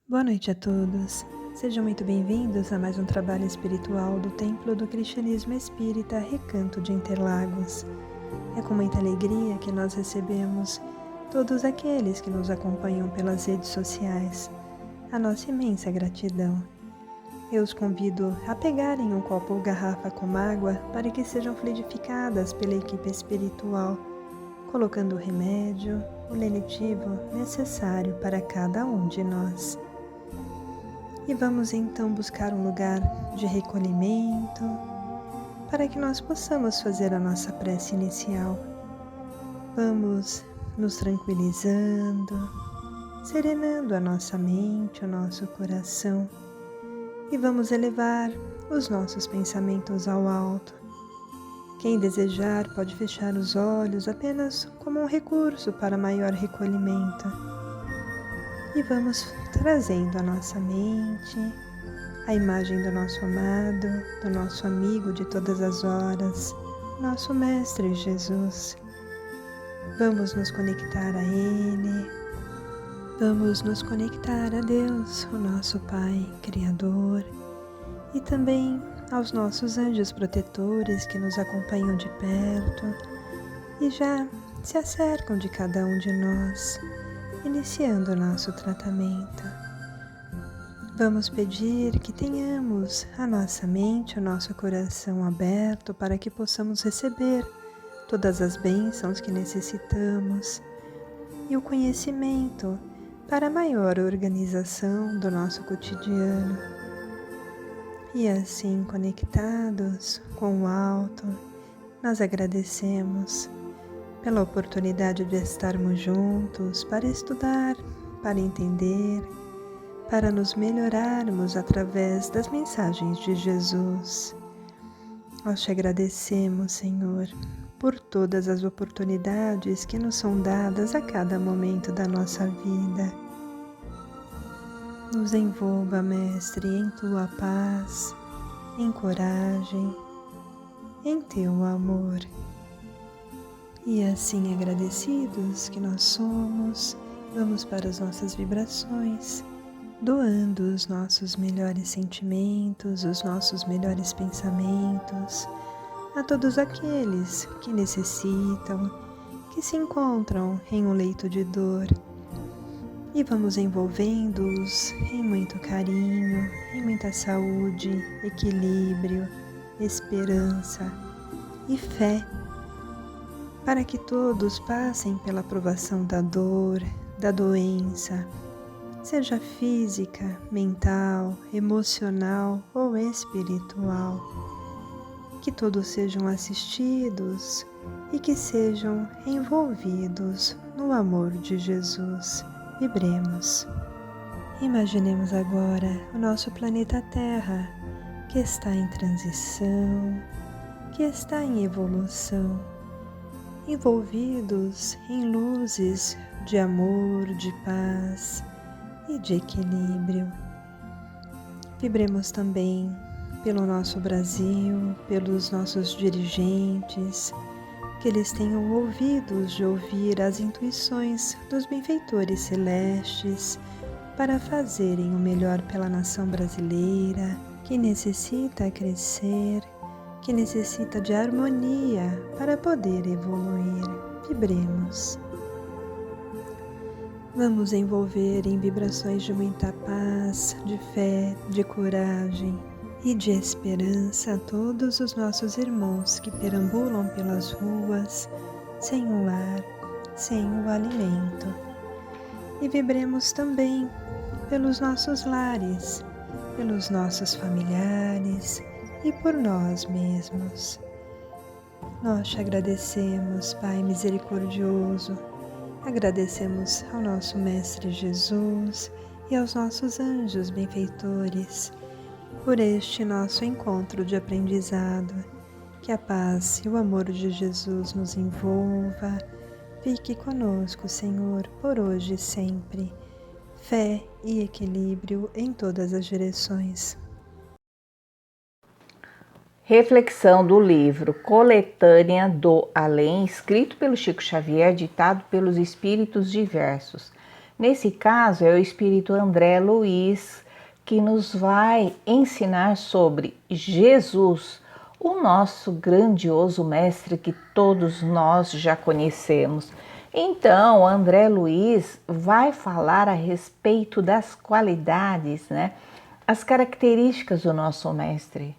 Boa noite a todos. Sejam muito bem-vindos a mais um trabalho espiritual do Templo do Cristianismo Espírita Recanto de Interlagos. É com muita alegria que nós recebemos todos aqueles que nos acompanham pelas redes sociais. A nossa imensa gratidão. Eu os convido a pegarem um copo ou garrafa com água para que sejam fluidificadas pela equipe espiritual, colocando o remédio, o lenitivo necessário para cada um de nós. E vamos então buscar um lugar de recolhimento para que nós possamos fazer a nossa prece inicial. Vamos nos tranquilizando, serenando a nossa mente, o nosso coração e vamos elevar os nossos pensamentos ao alto. Quem desejar pode fechar os olhos apenas como um recurso para maior recolhimento. E vamos trazendo à nossa mente a imagem do nosso amado, do nosso amigo de todas as horas, nosso Mestre Jesus. Vamos nos conectar a Ele, vamos nos conectar a Deus, o nosso Pai Criador, e também aos nossos anjos protetores que nos acompanham de perto e já se acercam de cada um de nós, iniciando o nosso tratamento. Vamos pedir que tenhamos a nossa mente, o nosso coração aberto para que possamos receber todas as bênçãos que necessitamos e o conhecimento para a maior organização do nosso cotidiano. E assim, conectados com o alto, nós agradecemos pela oportunidade de estarmos juntos para estudar, para entender, para nos melhorarmos através das mensagens de Jesus. Nós te agradecemos, Senhor, por todas as oportunidades que nos são dadas a cada momento da nossa vida. Nos envolva, Mestre, em tua paz, em coragem, em teu amor. E assim, agradecidos que nós somos, vamos para as nossas vibrações, doando os nossos melhores sentimentos, os nossos melhores pensamentos a todos aqueles que necessitam, que se encontram em um leito de dor. E vamos envolvendo-os em muito carinho, em muita saúde, equilíbrio, esperança e fé, para que todos passem pela provação da dor, da doença, seja física, mental, emocional ou espiritual. Que todos sejam assistidos e que sejam envolvidos no amor de Jesus. Vibremos. Imaginemos agora o nosso planeta Terra, que está em transição, que está em evolução, envolvidos em luzes de amor, de paz e de equilíbrio. Vibremos também pelo nosso Brasil, pelos nossos dirigentes, que eles tenham ouvidos de ouvir as intuições dos benfeitores celestes para fazerem o melhor pela nação brasileira, que necessita crescer, que necessita de harmonia para poder evoluir. Vibremos. Vamos envolver em vibrações de muita paz, de fé, de coragem e de esperança a todos os nossos irmãos que perambulam pelas ruas, sem o lar, sem o alimento. E vibremos também pelos nossos lares, pelos nossos familiares e por nós mesmos. Nós te agradecemos, Pai misericordioso, agradecemos ao nosso Mestre Jesus e aos nossos anjos benfeitores, por este nosso encontro de aprendizado. Que a paz e o amor de Jesus nos envolva. Fique conosco, Senhor, por hoje e sempre. Fé e equilíbrio em todas as direções. Reflexão do livro Coletânea do Além, escrito pelo Chico Xavier, ditado pelos Espíritos Diversos. Nesse caso, é o Espírito André Luiz que nos vai ensinar sobre Jesus, o nosso grandioso mestre que todos nós já conhecemos. Então, André Luiz vai falar a respeito das qualidades, né? As características do nosso mestre.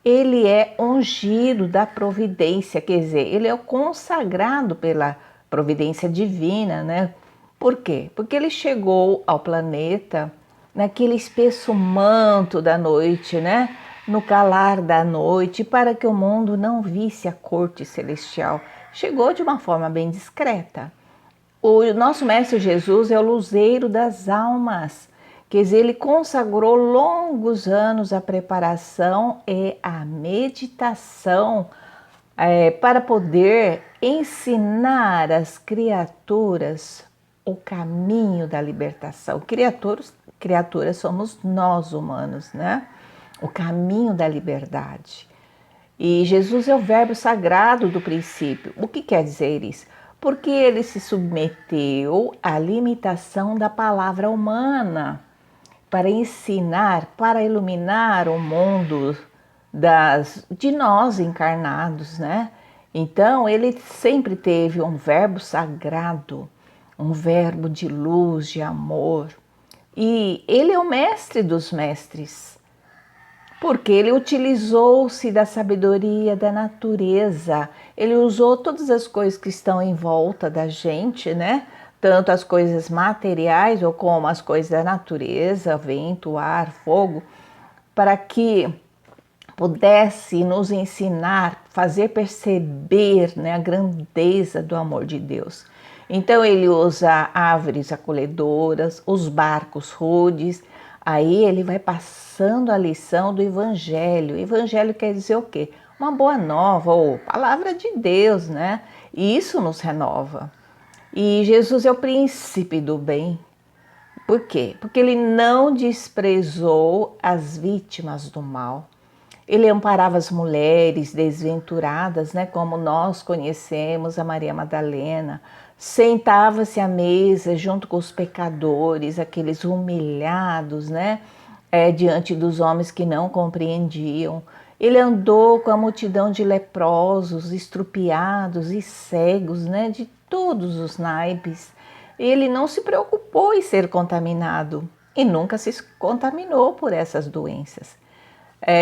Ele é ungido da providência, quer dizer, ele é o consagrado pela providência divina, né? Por quê? Porque ele chegou ao planeta naquele espesso manto da noite, né? No calar da noite, para que o mundo não visse a corte celestial. Chegou de uma forma bem discreta. O nosso Mestre Jesus é o luzeiro das almas, quer dizer, ele consagrou longos anos a preparação e a meditação para poder ensinar às criaturas o caminho da libertação. Criaturas somos nós humanos, né? O caminho da liberdade. E Jesus é o verbo sagrado do princípio. O que quer dizer isso? Porque ele se submeteu à limitação da palavra humana para ensinar, para iluminar o mundo de nós encarnados, né? Então, ele sempre teve um verbo sagrado, um verbo de luz, de amor. E ele é o mestre dos mestres, porque ele utilizou-se da sabedoria da natureza. Ele usou todas as coisas que estão em volta da gente, né? Tanto as coisas materiais ou como as coisas da natureza, vento, ar, fogo, para que pudesse nos ensinar, fazer perceber, né, a grandeza do amor de Deus. Então ele usa árvores acolhedoras, os barcos rudes, aí ele vai passando a lição do Evangelho. Evangelho quer dizer o quê? Uma boa nova, ou palavra de Deus, né? E isso nos renova. E Jesus é o príncipe do bem. Por quê? Porque ele não desprezou as vítimas do mal. Ele amparava as mulheres desventuradas, né, como nós conhecemos a Maria Madalena. Sentava-se à mesa junto com os pecadores, aqueles humilhados, né, diante dos homens que não compreendiam. Ele andou com a multidão de leprosos, estrupiados e cegos, né, de todos os naipes. Ele não se preocupou em ser contaminado e nunca se contaminou por essas doenças.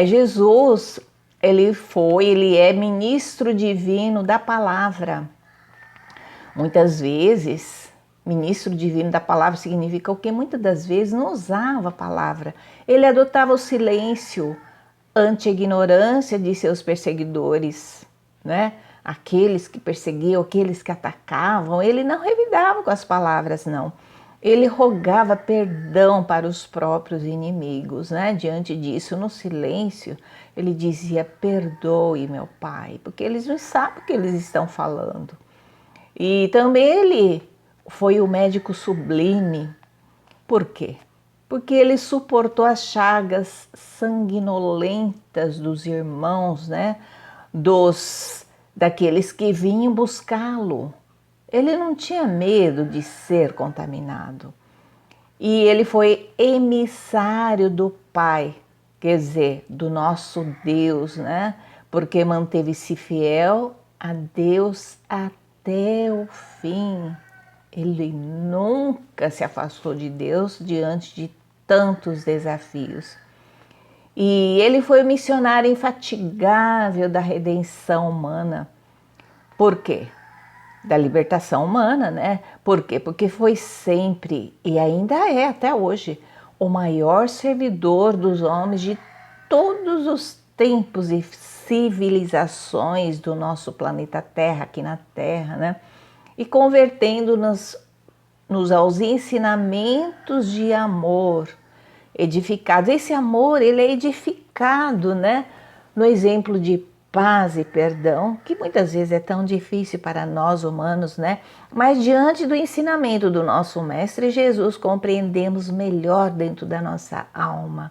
Jesus, ele é ministro divino da palavra. Muitas vezes, ministro divino da palavra significa o quê? Muitas das vezes não usava a palavra. Ele adotava o silêncio ante a ignorância de seus perseguidores, né? Aqueles que perseguiam, aqueles que atacavam, ele não revidava com as palavras, não. Ele rogava perdão para os próprios inimigos, né? Diante disso, no silêncio, ele dizia: perdoe, meu Pai, porque eles não sabem o que eles estão falando. E também ele foi o médico sublime. Por quê? Porque ele suportou as chagas sanguinolentas dos irmãos, né? Daqueles que vinham buscá-lo. Ele não tinha medo de ser contaminado. E ele foi emissário do Pai, quer dizer, do nosso Deus, né? Porque manteve-se fiel a Deus até o fim. Ele nunca se afastou de Deus diante de tantos desafios. E ele foi o missionário infatigável da redenção humana. Por quê? Da libertação humana, né? Por quê? Porque foi sempre, e ainda é até hoje, o maior servidor dos homens de todos os tempos e civilizações do nosso planeta Terra, aqui na Terra, né? E convertendo-nos aos ensinamentos de amor edificados. Esse amor, ele é edificado, né? No exemplo de paz e perdão, que muitas vezes é tão difícil para nós humanos, né? Mas diante do ensinamento do nosso Mestre Jesus, compreendemos melhor dentro da nossa alma.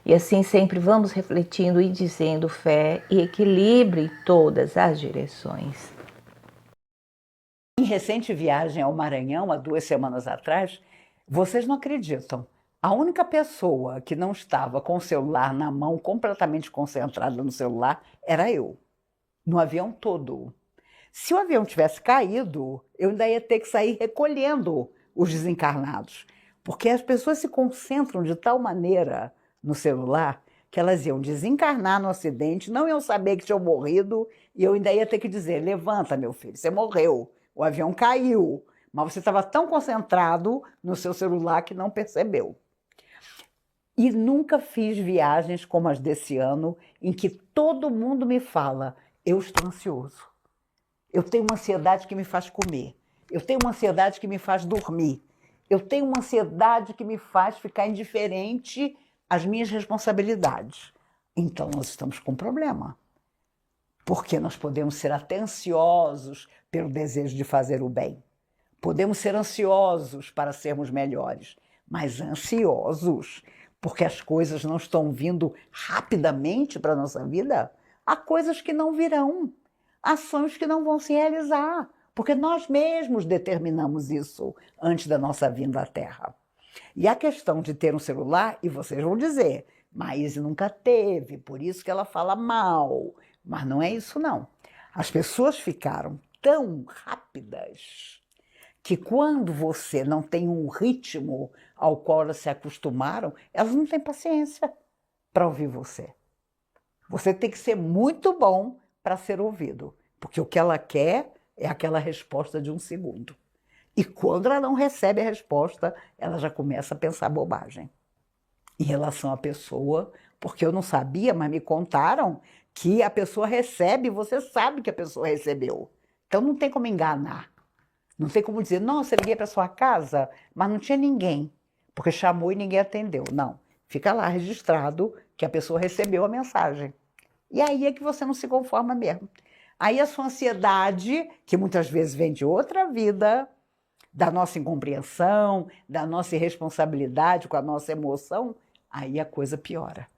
E assim sempre vamos refletindo e dizendo fé e equilíbrio em todas as direções. Em recente viagem ao Maranhão, há 2 semanas atrás, Vocês não acreditam. A única pessoa que não estava com o celular na mão, completamente concentrada no celular, era eu, no avião todo. Se o avião tivesse caído, eu ainda ia ter que sair recolhendo os desencarnados, porque as pessoas se concentram de tal maneira no celular que elas iam desencarnar no acidente, não iam saber que tinham morrido, e eu ainda ia ter que dizer: levanta, meu filho, você morreu, o avião caiu, mas você estava tão concentrado no seu celular que não percebeu. E nunca fiz viagens como as desse ano, em que todo mundo me fala: eu estou ansioso, eu tenho uma ansiedade que me faz comer, eu tenho uma ansiedade que me faz dormir, eu tenho uma ansiedade que me faz ficar indiferente às minhas responsabilidades. Então nós estamos com um problema, porque nós podemos ser até ansiosos pelo desejo de fazer o bem, podemos ser ansiosos para sermos melhores, mas ansiosos porque as coisas não estão vindo rapidamente para a nossa vida, há coisas que não virão, ações que não vão se realizar, porque nós mesmos determinamos isso antes da nossa vinda à Terra. E a questão de ter um celular, e vocês vão dizer: Maíse nunca teve, por isso que ela fala mal. Mas não é isso, não. As pessoas ficaram tão rápidas que quando você não tem um ritmo ao qual elas se acostumaram, elas não têm paciência para ouvir você. Você tem que ser muito bom para ser ouvido, porque o que ela quer é aquela resposta de um segundo. E quando ela não recebe a resposta, ela já começa a pensar bobagem em relação à pessoa, porque eu não sabia, mas me contaram que a pessoa recebe, você sabe que a pessoa recebeu. Então não tem como enganar. Não tem como dizer: nossa, eu liguei para sua casa, mas não tinha ninguém, porque chamou e ninguém atendeu. Não, fica lá registrado que a pessoa recebeu a mensagem. E aí é que você não se conforma mesmo. Aí a sua ansiedade, que muitas vezes vem de outra vida, da nossa incompreensão, da nossa irresponsabilidade com a nossa emoção, aí a coisa piora.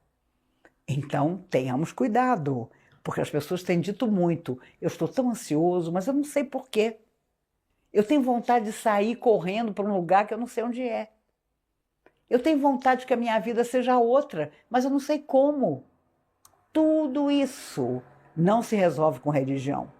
Então, tenhamos cuidado, porque as pessoas têm dito muito: eu estou tão ansioso, mas eu não sei por quê. Eu tenho vontade de sair correndo para um lugar que eu não sei onde é. Eu tenho vontade que a minha vida seja outra, mas eu não sei como. Tudo isso não se resolve com religião.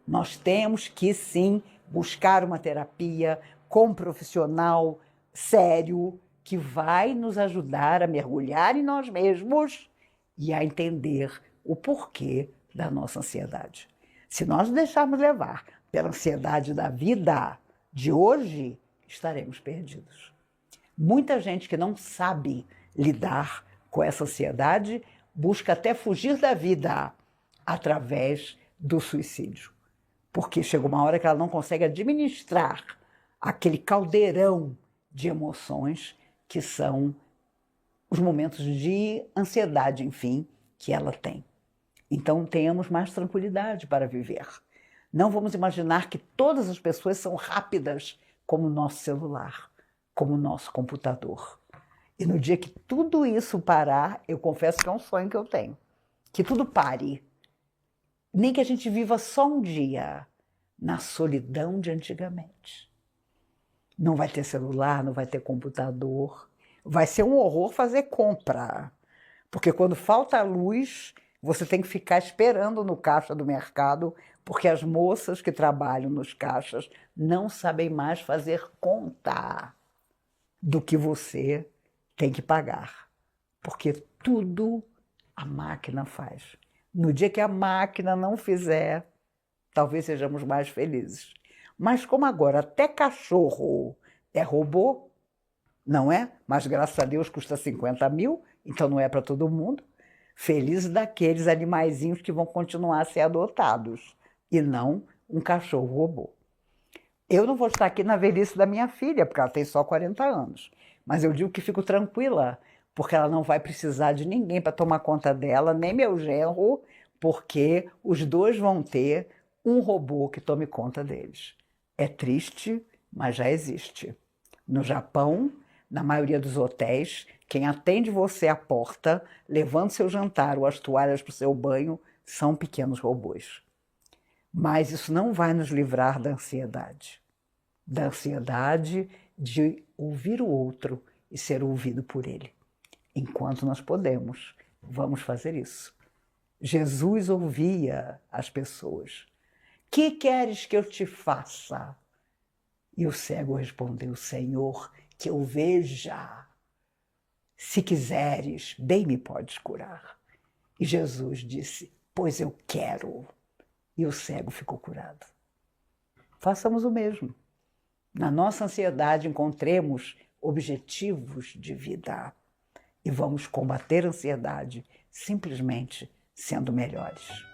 Nós temos que, sim, buscar uma terapia com um profissional sério que vai nos ajudar a mergulhar em nós mesmos e a entender o porquê da nossa ansiedade. Se nós nos deixarmos levar pela ansiedade da vida de hoje, estaremos perdidos. Muita gente que não sabe lidar com essa ansiedade busca até fugir da vida através do suicídio. Porque chega uma hora que ela não consegue administrar aquele caldeirão de emoções que são os momentos de ansiedade, enfim, que ela tem. Então tenhamos mais tranquilidade para viver. Não vamos imaginar que todas as pessoas são rápidas como o nosso celular, como o nosso computador. E no dia que tudo isso parar, eu confesso que é um sonho que eu tenho, que tudo pare. Nem que a gente viva só um dia na solidão de antigamente. Não vai ter celular, não vai ter computador. Vai ser um horror fazer compra. Porque quando falta luz, você tem que ficar esperando no caixa do mercado, porque as moças que trabalham nos caixas não sabem mais fazer conta do que você tem que pagar. Porque tudo a máquina faz. No dia que a máquina não fizer, talvez sejamos mais felizes. Mas como agora até cachorro é robô, não é? Mas graças a Deus custa 50 mil, então não é para todo mundo. Felizes daqueles animaizinhos que vão continuar a ser adotados, e não um cachorro robô. Eu não vou estar aqui na velhice da minha filha, porque ela tem só 40 anos. Mas eu digo que fico tranquila, porque ela não vai precisar de ninguém para tomar conta dela, nem meu genro, porque os dois vão ter um robô que tome conta deles. É triste, mas já existe. No Japão, na maioria dos hotéis, quem atende você à porta, levando seu jantar ou as toalhas para o seu banho, são pequenos robôs. Mas isso não vai nos livrar da ansiedade de ouvir o outro e ser ouvido por ele. Enquanto nós podemos, vamos fazer isso. Jesus ouvia as pessoas. Que queres que eu te faça? E o cego respondeu, Senhor, que eu veja. Se quiseres, bem me podes curar. E Jesus disse, pois eu quero. E o cego ficou curado. Façamos o mesmo. Na nossa ansiedade, encontremos objetivos de vida e vamos combater a ansiedade simplesmente sendo melhores.